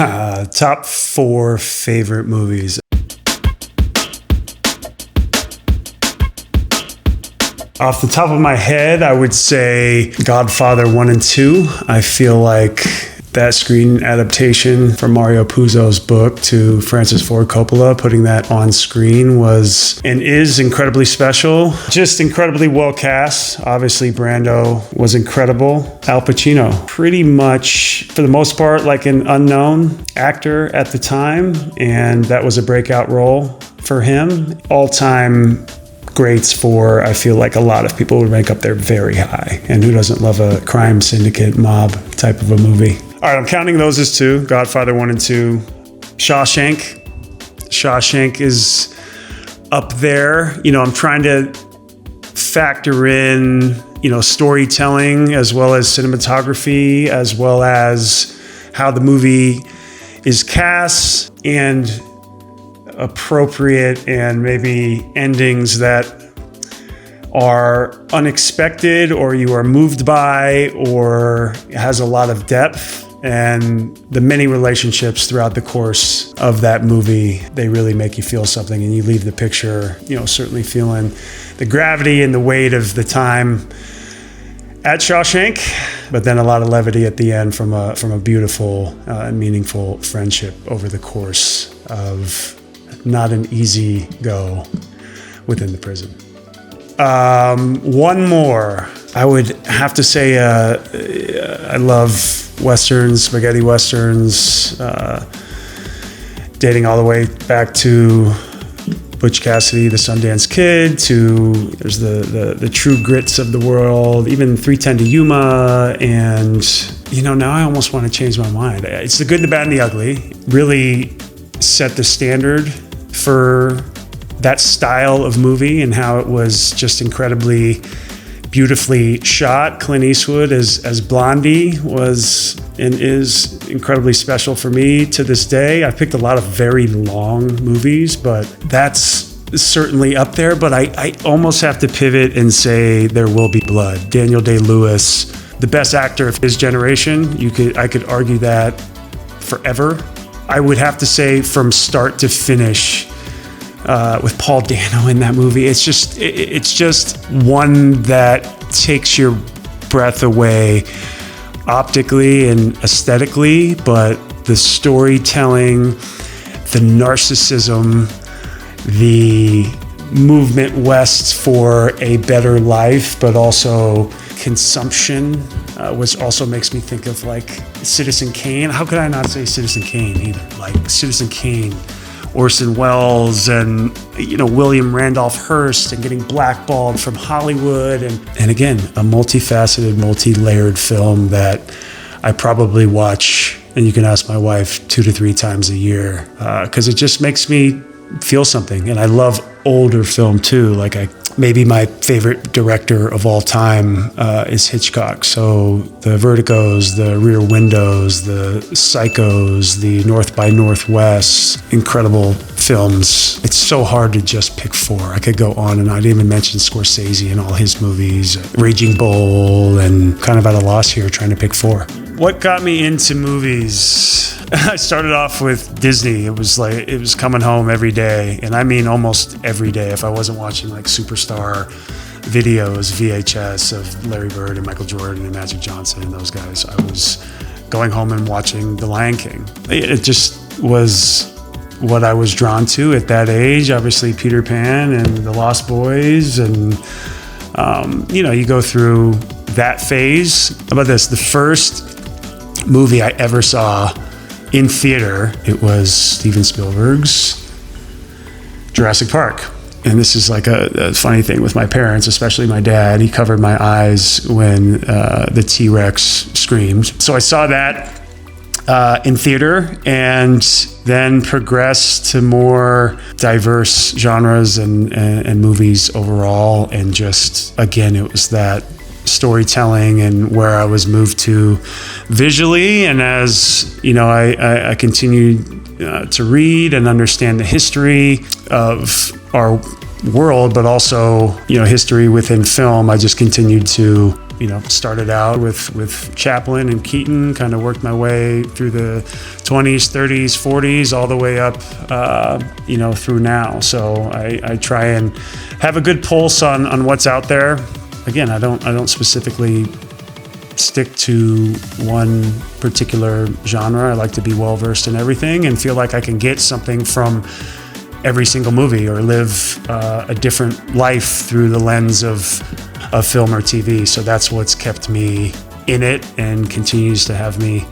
Top 4 favorite movies. Off the top of my head, I would say Godfather 1 and 2. I feel like that screen adaptation from Mario Puzo's book to Francis Ford Coppola, putting that on screen was and is incredibly special. Just incredibly well cast. Obviously, Brando was incredible. Al Pacino, pretty much, for the most part, like an unknown actor at the time, and that was a breakout role for him. All-time greats for, I feel like a lot of people would rank up there very high. And who doesn't love a crime syndicate mob type of a movie? All right, I'm counting those as 2, Godfather 1 and 2. Shawshank. Shawshank is up there. I'm trying to factor in, storytelling as well as cinematography, as well as how the movie is cast and appropriate and maybe endings that are unexpected or you are moved by or has a lot of depth. And the many relationships throughout the course of that movie, they really make you feel something, and you leave the picture, certainly feeling the gravity and the weight of the time at Shawshank, but then a lot of levity at the end from a beautiful and meaningful friendship over the course of not an easy go within the prison. One more. I would have to say I love Westerns, spaghetti Westerns, dating all the way back to Butch Cassidy, the Sundance Kid, to there's the True Grits of the world, even 3:10 to Yuma, and now I almost want to change my mind. It's the good, the bad, and the ugly. Really set the standard for that style of movie and how it was just incredibly beautifully shot. Clint Eastwood as Blondie was and is incredibly special for me to this day. I picked a lot of very long movies, but that's certainly up there. But I almost have to pivot and say There Will Be Blood. Daniel Day-Lewis, the best actor of his generation. I could argue that forever. I would have to say from start to finish, with Paul Dano in that movie, it's just one that takes your breath away optically and aesthetically, but the storytelling, the narcissism, the movement west for a better life, but also consumption, which also makes me think of like Citizen Kane. How could I not say Citizen Kane either? Like Citizen Kane, Orson Welles, and William Randolph Hearst, and getting blackballed from Hollywood, and again, a multifaceted, multi-layered film that I probably watch, and you can ask my wife, 2 to 3 times a year, because it just makes me feel something. And I love older film too. Maybe my favorite director of all time is Hitchcock. So the Vertigos, the Rear Windows, the Psychos, the North by Northwest, incredible films. It's so hard to just pick 4. I could go on and I'd even mention Scorsese and all his movies, Raging Bull, and kind of at a loss here trying to pick 4. What got me into movies? I started off with Disney. It was coming home every day, and I mean almost every day. If I wasn't watching like Superstar videos, VHS of Larry Bird and Michael Jordan and Magic Johnson and those guys, I was going home and watching The Lion King. It just was what I was drawn to at that age. Obviously Peter Pan and The Lost Boys, and you go through that phase. How about this? The first movie I ever saw in theater, it was Steven Spielberg's Jurassic Park. And this is like a funny thing with my parents, especially my dad. He covered my eyes when the T-Rex screamed. So I saw that in theater, and then progressed to more diverse genres and movies overall. And just, again, it was that storytelling and where I was moved to visually. And as I continued to read and understand the history of our world, but also history within film, I just continued to started out with Chaplin and Keaton, kind of worked my way through the 20s, 30s, 40s, all the way up, through now. So I try and have a good pulse on what's out there. Again, I don't specifically stick to one particular genre. I like to be well versed in everything and feel like I can get something from every single movie or live a different life through the lens of film or TV. So that's what's kept me in it and continues to have me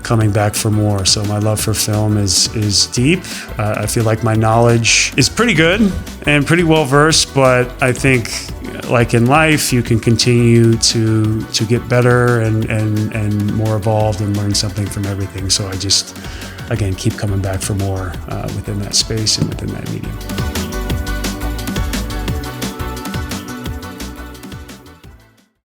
coming back for more. So my love for film is deep. I feel like my knowledge is pretty good and pretty well versed, but I think like in life, you can continue to get better and more evolved and learn something from everything. So I just, again, keep coming back for more within that space and within that medium.